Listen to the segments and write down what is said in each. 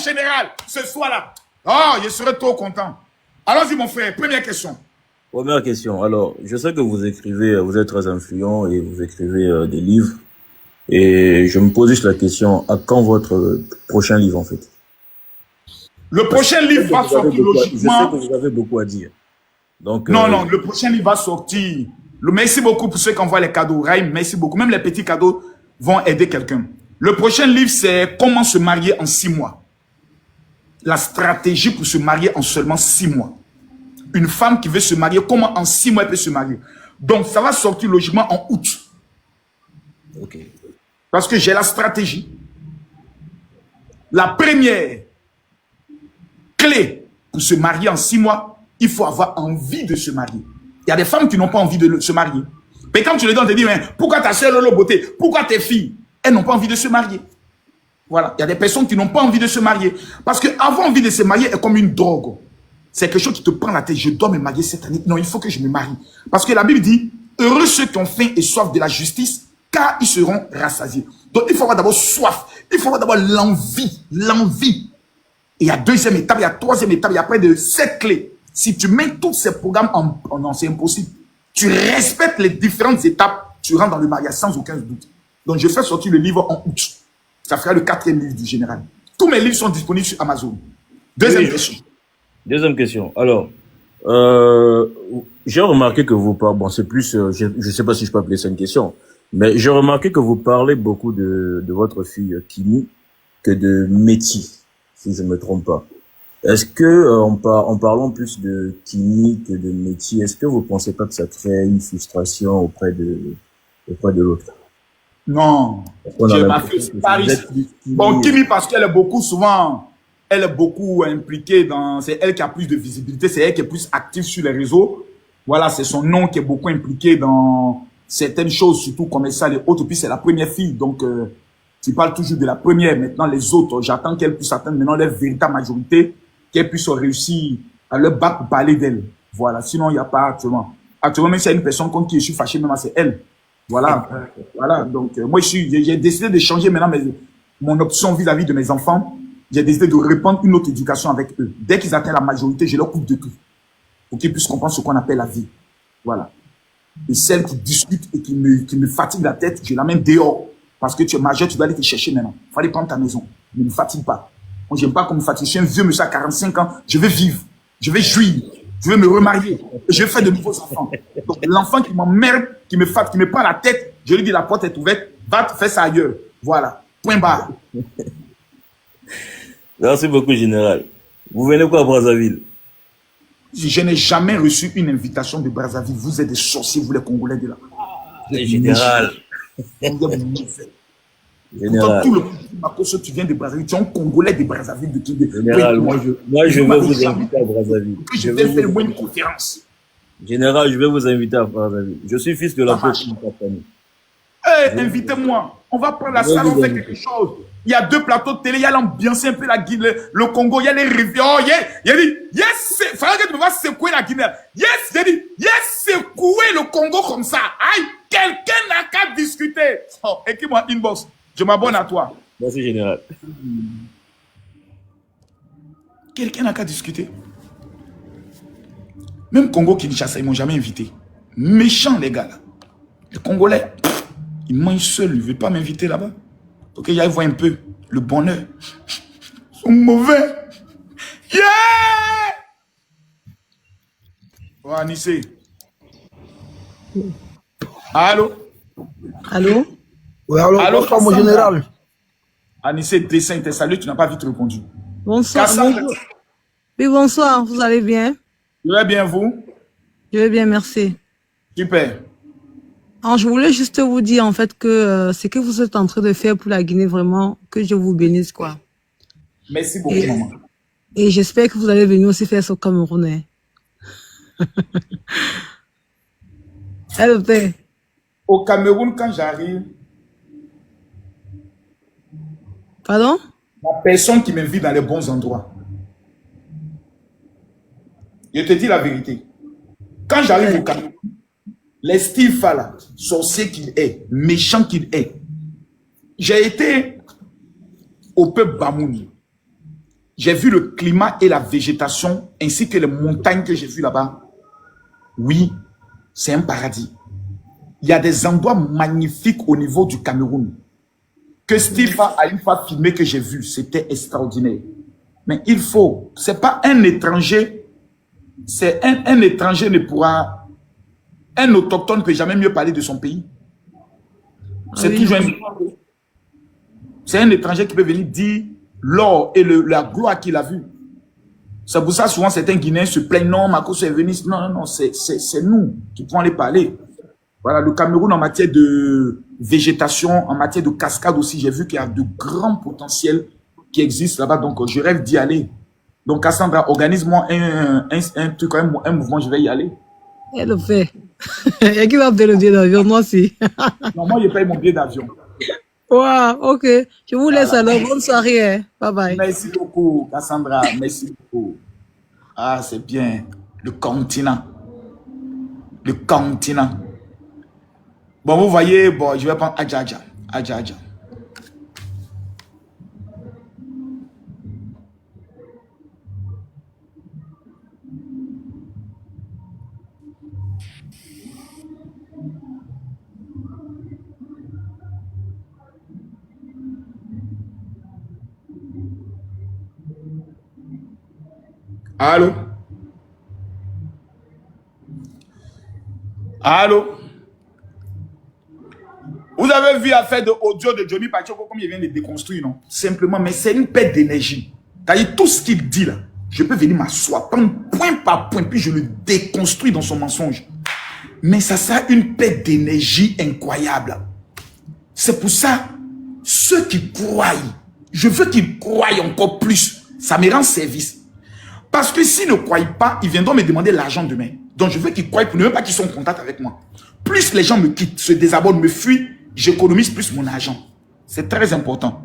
général, ce soir-là. Oh, je serais trop content. Allons-y, mon frère. Première question. Première question. Alors, je sais que vous écrivez, vous êtes très influent et vous écrivez des livres. Et je me pose juste la question, à quand votre prochain livre, en fait? Le prochain livre va sortir logiquement. Je sais que vous avez beaucoup à dire. Donc, non, le prochain livre va sortir. Merci beaucoup pour ceux qui envoient les cadeaux. Raïm, merci beaucoup. Même les petits cadeaux vont aider quelqu'un. Le prochain livre, c'est comment se marier en 6 mois. La stratégie pour se marier en seulement 6 mois. Une femme qui veut se marier, comment en 6 mois elle peut se marier. Donc, ça va sortir logiquement en août. Ok. Parce que j'ai la stratégie. La première clé pour se marier en 6 mois, il faut avoir envie de se marier. Il y a des femmes qui n'ont pas envie de se marier. Mais quand tu les donnes, tu te dis, pourquoi ta soeur Lolo Beauté, pourquoi tes filles, elles n'ont pas envie de se marier. Voilà, il y a des personnes qui n'ont pas envie de se marier. Parce qu'avoir envie de se marier est comme une drogue. C'est quelque chose qui te prend la tête. Je dois me marier cette année. Non, il faut que je me marie. Parce que la Bible dit, heureux ceux qui ont faim et soif de la justice, car ils seront rassasiés. Donc, il faut avoir d'abord soif. Il faut avoir d'abord l'envie. L'envie. Et il y a deuxième étape, il y a troisième étape, il y a près de 7 clés. Si tu mets tous ces programmes non, c'est impossible. Tu respectes les différentes étapes, tu rentres dans le mariage sans aucun doute. Donc, je fais sortir le livre en août. Ça fera le 4e livre du général. Tous mes livres sont disponibles sur Amazon. Deuxième question. Deuxième question. Alors, j'ai remarqué que vous parlez, bon, c'est plus, je ne sais pas si je peux appeler ça une question, mais j'ai remarqué que vous parlez beaucoup de votre fille Kimi que de Métis, si je ne me trompe pas. Est-ce que, en parlant plus de Kimi que de Métis, est-ce que vous pensez pas que ça crée une frustration auprès de l'autre? Non. Ma fille, c'est Paris. Bon, Kimi, parce qu'elle est beaucoup souvent, elle est beaucoup impliquée dans, c'est elle qui a plus de visibilité, c'est elle qui est plus active sur les réseaux. Voilà, c'est son nom qui est beaucoup impliqué dans certaines choses, surtout commerciales et autres. Puis c'est la première fille, donc tu parles toujours de la première. Maintenant, les autres, j'attends qu'elle puisse atteindre maintenant leur véritable majorité, qu'elle puisse réussir à leur battre pour parler d'elle. Voilà, sinon il n'y a pas actuellement. Actuellement, même s'il y a une personne contre qui je suis fâché, même c'est elle. Voilà, voilà. Donc moi, j'ai décidé de changer maintenant mon option vis-à-vis de mes enfants. J'ai décidé de répandre une autre éducation avec eux. Dès qu'ils atteignent la majorité, je leur coupe de tout. Pour qu'ils puissent comprendre ce qu'on appelle la vie. Voilà. Et celle qui discute et qui me fatigue la tête, je l'amène dehors. Parce que tu es majeur, tu dois aller te chercher maintenant. Il faut aller prendre ta maison. Ne me fatigue pas. Moi, j'aime pas qu'on me fatigue. Je suis un vieux monsieur à 45 ans. Je veux vivre. Je veux jouir. Je veux me remarier. Je veux faire de nouveaux enfants. Donc, l'enfant qui m'emmerde, qui me fatigue, qui me prend la tête, je lui dis la porte est ouverte. Va te faire ça ailleurs. Voilà. Point barre. Merci beaucoup, Général. Vous venez quoi à Brazzaville? Je n'ai jamais reçu une invitation de Brazzaville. Vous êtes des sorciers, vous les Congolais de là. Général. Général. Tout le monde, tu viens de Brazzaville, tu es un Congolais de Brazzaville. Général, moi je veux vous inviter à Brazzaville. Je vais faire une conférence. Général, je vais vous inviter à Brazzaville. Je suis fils de la famille. Invitez-moi. On va prendre la salle, on fait quelque chose. Il y a 2 plateaux de télé, il y a l'ambiance un peu la Guinée, le Congo, il y a les rivières. Oh, il a dit, yes, il fallait que tu me fasses secouer la Guinée. Yes, j'ai dit, yes, secouer le Congo comme ça. Aïe, quelqu'un n'a qu'à discuter. Oh, écris-moi inbox. Je m'abonne à toi. Merci, Général. Quelqu'un n'a qu'à discuter. Même Congo Kinshasa, ils ne m'ont jamais invité. Méchants, les gars, là. Les Congolais, ils mangent seuls, ils ne veulent pas m'inviter là-bas. Donc, j'aille voir un peu le bonheur. Ils sont mauvais. Yeah! Oh, Anissé. Allô? Allô? Oui, allô, bonsoir, mon général. Anissé, dessin, tes salut, tu n'as pas vite répondu. Bonsoir. Bonjour. Oui, bonsoir, vous allez bien? Je vais bien, vous? Je vais bien, merci. Super. Alors, je voulais juste vous dire, en fait, que ce que vous êtes en train de faire pour la Guinée, vraiment, que je vous bénisse, quoi. Merci beaucoup, maman. Et j'espère que vous allez venir aussi faire ça au Cameroun. Au Cameroun, quand j'arrive... Pardon? La personne qui m'invite dans les bons endroits. Je te dis la vérité. Quand j'arrive au Cameroun, les Steve Fala, sorcier qu'il est, méchant qu'il est, j'ai été au peuple Bamouni. J'ai vu le climat et la végétation, ainsi que les montagnes que j'ai vues là-bas. Oui, c'est un paradis. Il y a des endroits magnifiques au niveau du Cameroun que Steve a une fois filmé que j'ai vu. C'était extraordinaire. Mais il faut, c'est pas un étranger, c'est un étranger ne pourra, un autochtone ne peut jamais mieux parler de son pays. C'est toujours c'est un étranger qui peut venir dire l'or et la gloire qu'il a vue. C'est pour ça souvent certains Guinéens se plaignent, non, Makosso est venu. Non, non, non, c'est nous qui pouvons aller parler. Voilà, le Cameroun en matière de végétation, en matière de cascade aussi, j'ai vu qu'il y a de grands potentiels qui existent là-bas, donc je rêve d'y aller. Donc Cassandra, organise-moi un truc, un mouvement, je vais y aller. Elle le fait. Et qui va me donner le billet d'avion, moi aussi. Non, moi, je paye mon billet d'avion. Wow, ok. Je vous laisse alors. Bonne soirée. Hein. Bye bye. Merci beaucoup, Cassandra. Merci beaucoup. Ah, c'est bien. Le continent. Le continent. Bon, vous voyez, bon, je vais prendre Adja. Allô? Allô? Vous avez vu l'affaire de audio de Johnny Pacheco comme il vient de déconstruire, non? Simplement, mais c'est une perte d'énergie. C'est-à-dire, tout ce qu'il dit là, je peux venir m'asseoir, prendre point par point, puis je le déconstruis dans son mensonge. Mais ça sera une perte d'énergie incroyable. C'est pour ça, ceux qui croient, je veux qu'ils croient encore plus. Ça me rend service. Parce que s'ils ne croient pas, ils viendront me demander l'argent demain. Donc je veux qu'ils croient, pour ne même pas qu'ils soient en contact avec moi. Plus les gens me quittent, se désabonnent, me fuient, j'économise plus mon argent. C'est très important.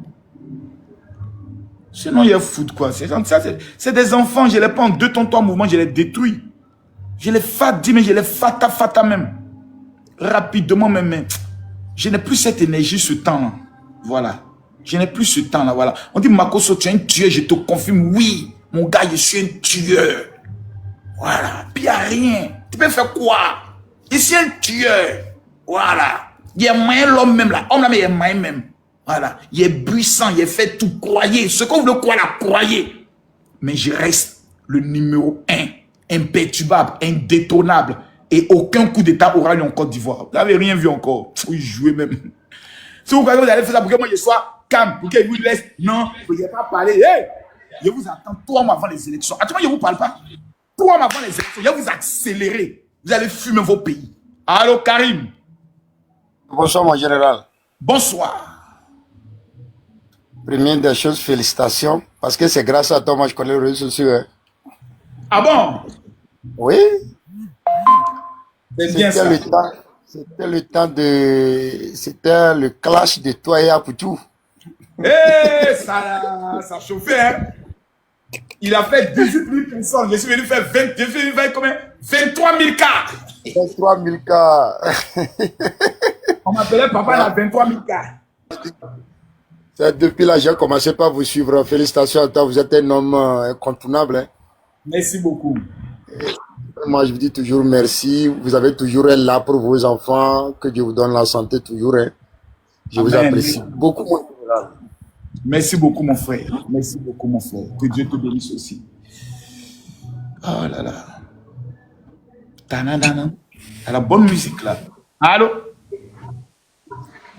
Sinon, il y a foot quoi. C'est des enfants, je les prends en 2 temps, 3 mouvements, je les détruis. Je les fatigue, mais je les fata même. Rapidement même. Mais je n'ai plus cette énergie, ce temps-là. Voilà. Je n'ai plus ce temps-là, voilà. On dit, Makosso, tu es un tueur, je te confirme, oui. Mon gars, je suis un tueur. Voilà. Puis il n'y a rien. Tu peux faire quoi? Je suis un tueur. Voilà. Il y a moyen l'homme même là. Homme là, mais il y a moyen même. Voilà. Il est puissant, il est fait tout. Croyez. Ce qu'on veut croire, là, croyez. Mais je reste le numéro 1. Imperturbable, indétrônable. Et aucun coup d'état aura lieu en Côte d'Ivoire. Vous n'avez rien vu encore. Oui, jouer même. Si vous croyez que vous allez faire ça pour que moi je sois calme, pour qu'il vous laisse. Non, vous n'avez pas parler. Hey! Je vous attends 3 mois avant les élections. Actuellement, je ne vous parle pas. 3 mois avant les élections, je vais vous accélérer. Vous allez fumer vos pays. Allô, Karim. Bonsoir, mon général. Bonsoir. Première des choses, félicitations. Parce que c'est grâce à toi, moi, je connais le réseau social. Hein. Ah bon? Oui. C'est bien ça. C'était le temps de... C'était le clash de toi et Apoutou. Eh, ça chauffait, hein? Il a fait 18 000 personnes. Je suis venu faire 23 000 cas. 23 000 cas. On m'appelait papa à 23 000 cas. Depuis là, j'ai commencé par vous suivre. Félicitations à toi. Vous êtes un homme incontournable. Hein. Merci beaucoup. Moi, je vous dis toujours merci. Vous avez toujours un là pour vos enfants. Que Dieu vous donne la santé toujours. Hein. Je vous apprécie beaucoup, mon général. Merci beaucoup, mon frère. Merci beaucoup, mon frère. Que Dieu te bénisse aussi. Oh là là. Tanadana. À la bonne musique, là. Allô?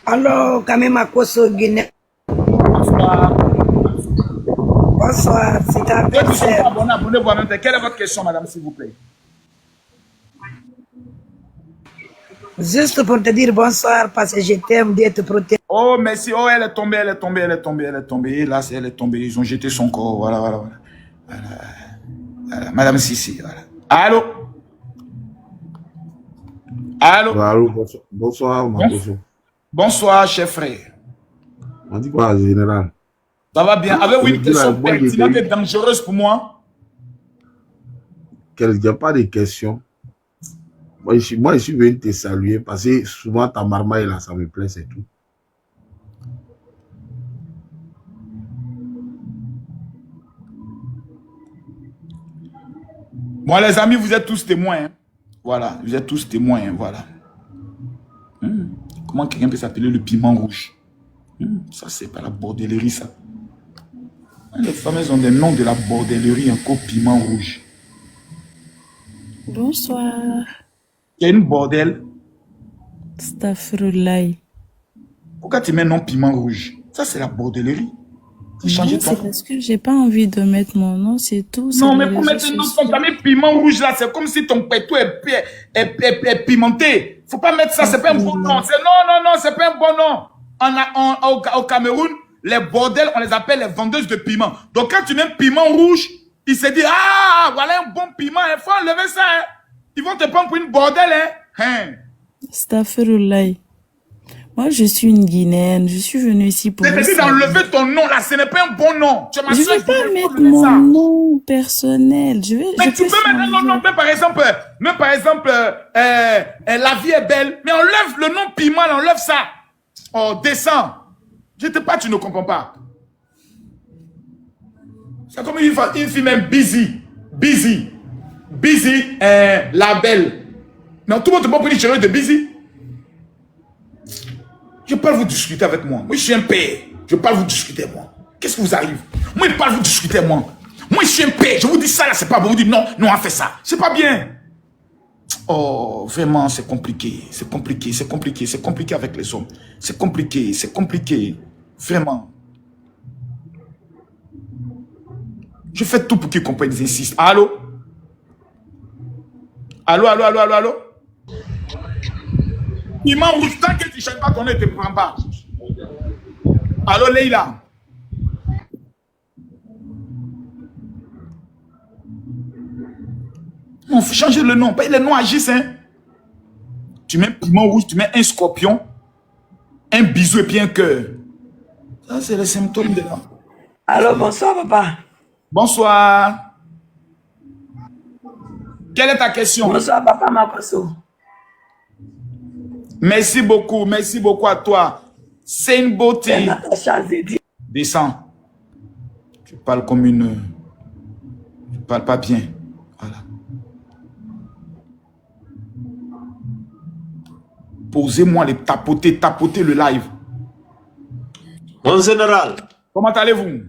Allô, Kamé Makosso Guinée. Bonsoir. Bonsoir, c'est un peu cher. Abonnez-vous en même temps. Quelle est votre question, madame, s'il vous plaît? Juste pour te dire bonsoir parce que je t'aime d'être protégé. Oh, merci. Oh, elle est tombée, elle est tombée, elle est tombée, elle est tombée. Là, elle est tombée. Ils ont jeté son corps. Voilà, voilà, voilà. Voilà. Madame Sissi, voilà. Allô? Allô? Allô, bonsoir, Makosso. Bonsoir, chef frère. On dit quoi, général? Ça va bien. Avez-vous une question pertinente et dangereuse pour moi? Il n'y a pas de questions. Moi, je suis venu te saluer parce que souvent ta marmaille là, ça me plaît, c'est tout. Bon, les amis, vous êtes tous témoins. Hein. Voilà, vous êtes tous témoins. Hein, voilà. Comment quelqu'un peut s'appeler le piment rouge? Ça, c'est pas la bordellerie, ça. Les femmes, elles ont des noms de la bordellerie, encore piment rouge. Bonsoir. Il y a une bordel. Astaghfirullah. Pourquoi tu mets nom piment rouge? Ça, c'est la bordellerie. C'est parce que j'ai pas envie de mettre mon nom, c'est tout. Non, mais pour mettre un nom, quand tu as mis piment rouge là, c'est comme si ton pétou est pimenté. Faut pas mettre ça, c'est pas un bon nom. Non, c'est pas un bon nom. Au Cameroun, les bordels, on les appelle les vendeuses de piment. Donc quand tu mets piment rouge, ils se disent, ah, voilà un bon piment, il faut enlever ça. Hein. Ils vont te prendre pour une bordel. Hein. Astaghfirullah. Moi, je suis une Guinéenne. Je suis venue ici pour... C'est dit d'enlever ton nom, là. Ce n'est pas un bon nom. Je ne vais pas mettre mon nom personnel. Mais tu peux mettre un nom, même par exemple, la vie est belle. Mais enlève le nom piment, enlève ça. Oh, descends. Je te pas, tu ne comprends pas. C'est comme une fille même busy, la belle. Non, tout le monde te prend pour une chérie de busy. Je parle vous discuter avec moi. Moi, je suis un père. Je parle vous discuter moi. Qu'est-ce qui vous arrive? Moi, je parle vous discuter moi. Moi, je suis un père. Je vous dis ça là, c'est pas bon. Vous dites non, non, on fait ça. C'est pas bien. Oh, vraiment, c'est compliqué. C'est compliqué, c'est compliqué. C'est compliqué avec les hommes. C'est compliqué, c'est compliqué. Vraiment. Je fais tout pour qu'ils comprennent, ils insistent. Allô? Allô? Piment rouge, tant que tu ne changes pas ton nez, tu ne te prends pas. Allô, Leïla? Non, il faut changer le nom. Les noms agissent, hein. Tu mets piment rouge, tu mets un scorpion, un bisou et puis un cœur. Ça, c'est les symptômes de là. Allô, bonsoir, papa. Bonsoir. Quelle est ta question? Bonsoir, papa Makoso. Merci beaucoup à toi. C'est une beauté. Descends. Tu parles comme une... Tu parles pas bien. Voilà. Posez-moi les tapoter le live. Mon général. Comment allez-vous?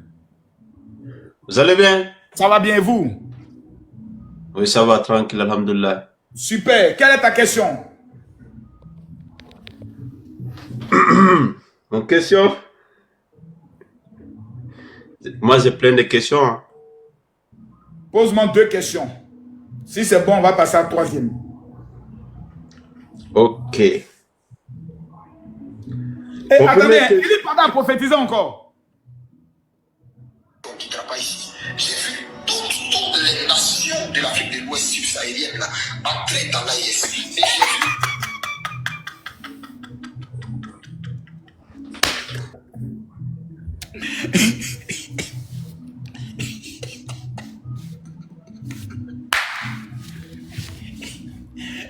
Vous allez bien? Ça va bien, vous? Oui, ça va, tranquille, alhamdoulilah. Super. Quelle est ta question? Mon question? Moi, j'ai plein de questions. Hein. Pose-moi 2 questions. Si c'est bon, on va passer à la 3e. Ok. Et attendez, il est pas à prophétiser encore. Qui travaille ici. J'ai vu toutes les nations de l'Afrique de l'Ouest subsaharienne là, entrer dans l'AIS. Et j'ai vu.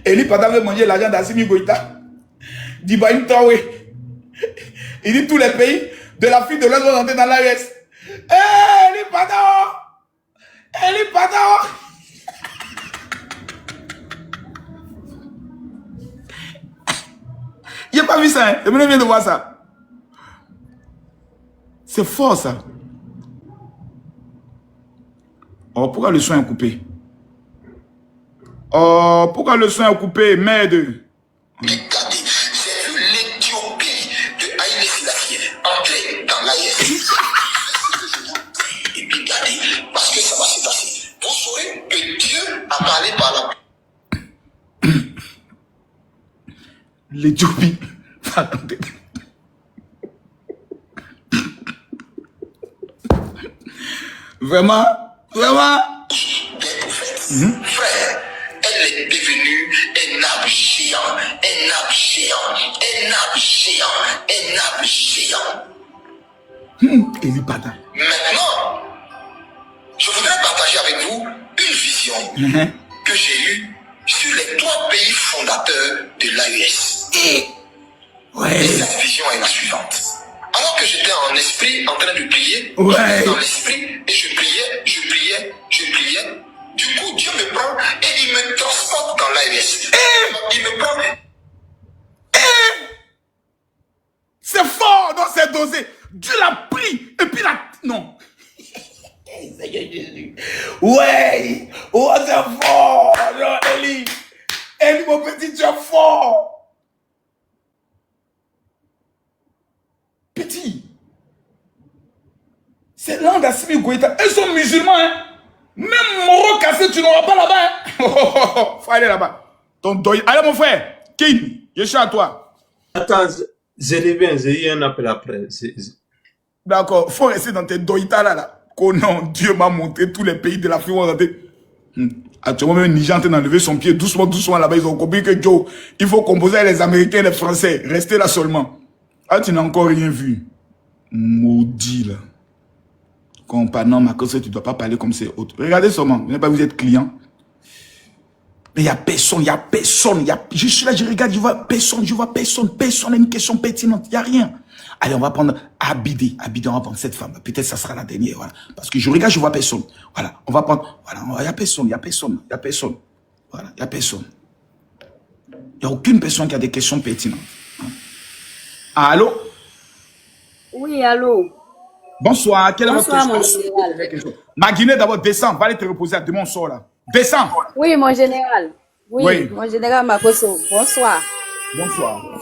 Eli Pada veut manger l'argent d'Assimi Goïta. D'Ibrahim Traoré. Il dit tous les pays de l'Afrique de l'Ouest vont entrer dans l'AES. Eli Pada. Il n'a pas vu ça, hein? Je viens de voir ça. C'est fort, ça. Oh, pourquoi le son est coupé? Oh, pourquoi le son est coupé? Merde. Regardez, j'ai vu l'Éthiopie de Haïlé Selassie entrer dans l'AIS. Et puis regardez, parce que ça va se passer. Vous saurez que Dieu a parlé par là. L'Éthiopie. Vraiment? Frère, elle est devenue un arbre géant. Eli Pada. Maintenant, je voudrais partager avec vous une vision que j'ai eue sur les 3 pays fondateurs de l'AES. Ouais. Et cette vision est la suivante. Alors que j'étais en esprit en train de prier, ouais. j'étais dans l'esprit et je priais, Dieu Du coup, Dieu me prend et il me transporte dans l'ARS. Il me prend. C'est fort, non, c'est dosé. Dieu l'a pris et puis l'a... Non. Seigneur Jésus. Ouais. Oh, c'est fort. Non, Eli. Eli, mon petit, tu es fort. Petit. C'est l'un d'Assimi Goïta. Ils sont musulmans, hein. Même Moro cassé, tu n'auras pas là-bas, hein. Faut aller là-bas. Allez, mon frère. King, je suis à toi. Attends, je reviens, j'ai eu un appel après. D'accord, faut rester dans tes doïtas là. Oh non, Dieu m'a montré tous les pays de l'Afrique. Actuellement, même Niger est en train d'enlever son pied doucement, doucement là-bas. Ils ont compris que Joe, il faut composer avec les Américains et les Français. Restez là seulement. Ah, tu n'as encore rien vu. Maudit là. Non, ma cause, tu ne dois pas parler comme c'est autre. Regardez seulement, vous n'êtes pas, vous êtes client. Mais il n'y a personne, je suis là, je regarde, je vois personne, personne a une question pertinente, il n'y a rien. Allez, on va prendre Abidé, on va prendre cette femme, peut-être ça sera la dernière, voilà. Parce que je regarde, je vois personne. Voilà, on va prendre, voilà, il n'y a personne. Voilà, il n'y a personne. Il n'y a aucune personne qui a des questions pertinentes. Allô? Oui, allô? Bonsoir, quelle est votre question? Bonsoir, mon général. Ma Guinée, d'abord, descends, va aller te reposer à demain soir, là. Descends. Oui, mon général. Oui. Mon général Makoso. Bonsoir. Bonsoir.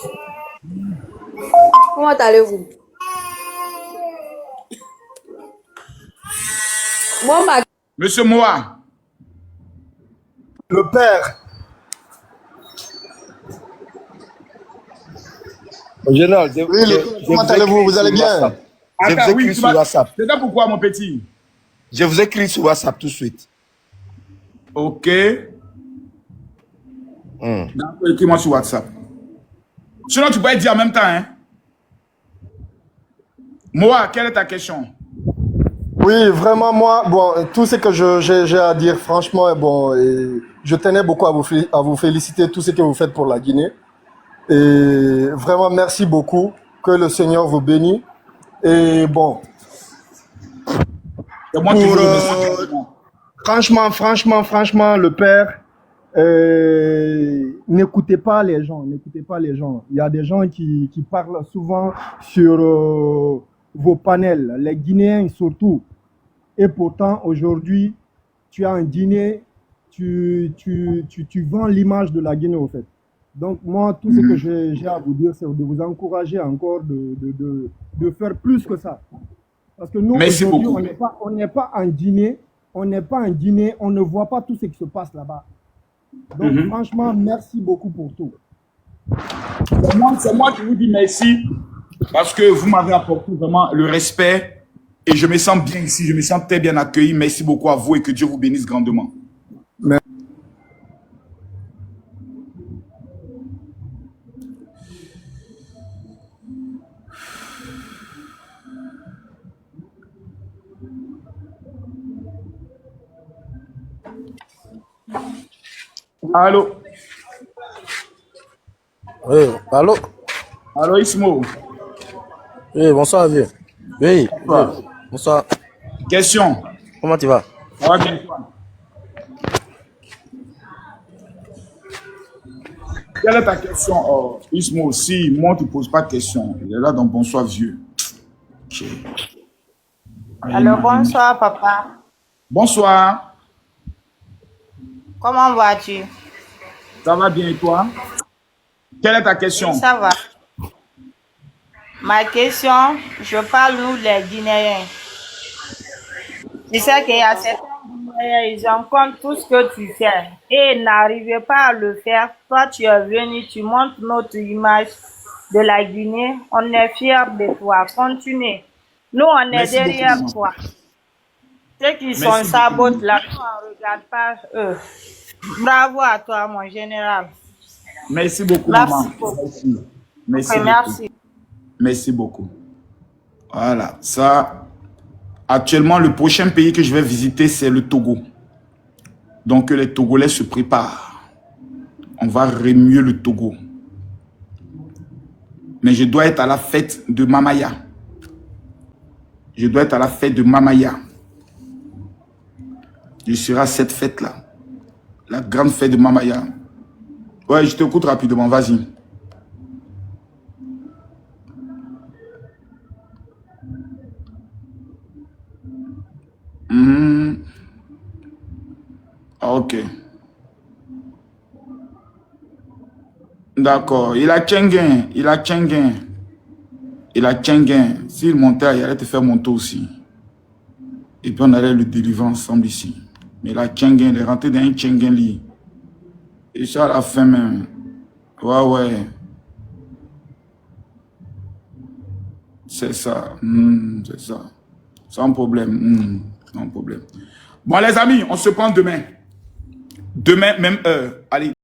Comment allez-vous? Bon, Monsieur Moa. Le père. Au général, comment allez-vous? Vous allez bien? Je vous écris sur WhatsApp. C'est ça pourquoi, mon petit? Je vous écris sur WhatsApp tout de suite. Ok. Écris-moi sur WhatsApp. Sinon, tu peux être dit en même temps, hein? Moi, quelle est ta question? Oui, vraiment, moi, bon, tout ce que j'ai à dire, franchement, bon, je tenais beaucoup à vous féliciter, tout ce que vous faites pour la Guinée. Et vraiment, merci beaucoup. Que le Seigneur vous bénisse. Et bon. Franchement, le Père, n'écoutez pas les gens, Il y a des gens qui parlent souvent sur vos panels, les Guinéens surtout. Et pourtant, aujourd'hui, tu as un dîner, tu vends l'image de la Guinée, au fait. Donc, moi, tout ce que j'ai à vous dire, c'est de vous encourager encore de faire plus que ça. Parce que nous, aujourd'hui, on n'est pas un dîner, on ne voit pas tout ce qui se passe là-bas. Donc, franchement, merci beaucoup pour tout. C'est moi qui vous dis merci, parce que vous m'avez apporté vraiment le respect, et je me sens bien ici, je me sens très bien accueilli. Merci beaucoup à vous et que Dieu vous bénisse grandement. Merci. Allô? Oui, allô? Allô, Ismo? Oui, bonsoir, vieux. Oui, bonsoir. Question. Comment tu vas? Ça va bien, toi? Quelle est ta question, Ismo? Si moi, tu ne poses pas de question, il est là dans bonsoir, vieux. Okay. Alors, bonsoir, papa. Bonsoir. Comment vas-tu? Ça va bien et toi? Quelle est ta question? Oui, ça va. Ma question, je parle nous les Guinéens. Tu sais qu'il y a certains Guinéens, ils en comptent tout ce que tu fais et n'arrivent pas à le faire. Toi, tu es venu, tu montres notre image de la Guinée. On est fiers de toi. Continue. Nous, on est derrière toi. Ceux qui sont sabotent là, on ne regarde pas eux. Bravo à toi, mon général. Merci beaucoup, maman. Merci. Merci beaucoup. Voilà, ça. Actuellement, le prochain pays que je vais visiter, c'est le Togo. Donc, les Togolais se préparent. On va remuer le Togo. Mais je dois être à la fête de Mamaya. Je serai à cette fête-là. La grande fête de Mamaya. Ouais, je t'écoute rapidement, vas-y. Ok. D'accord. Il a Tchengen. Il a Tchengen. Il a Tchengen. S'il montait, il allait te faire monter aussi. Et puis on allait le délivrer ensemble ici. Mais la Tchengen, il est rentré dans un Tchengen lit. Et ça à la fin même. Ouais. C'est ça. C'est ça. Sans problème. Sans problème. Bon les amis, on se prend demain. Demain, même heure. Allez.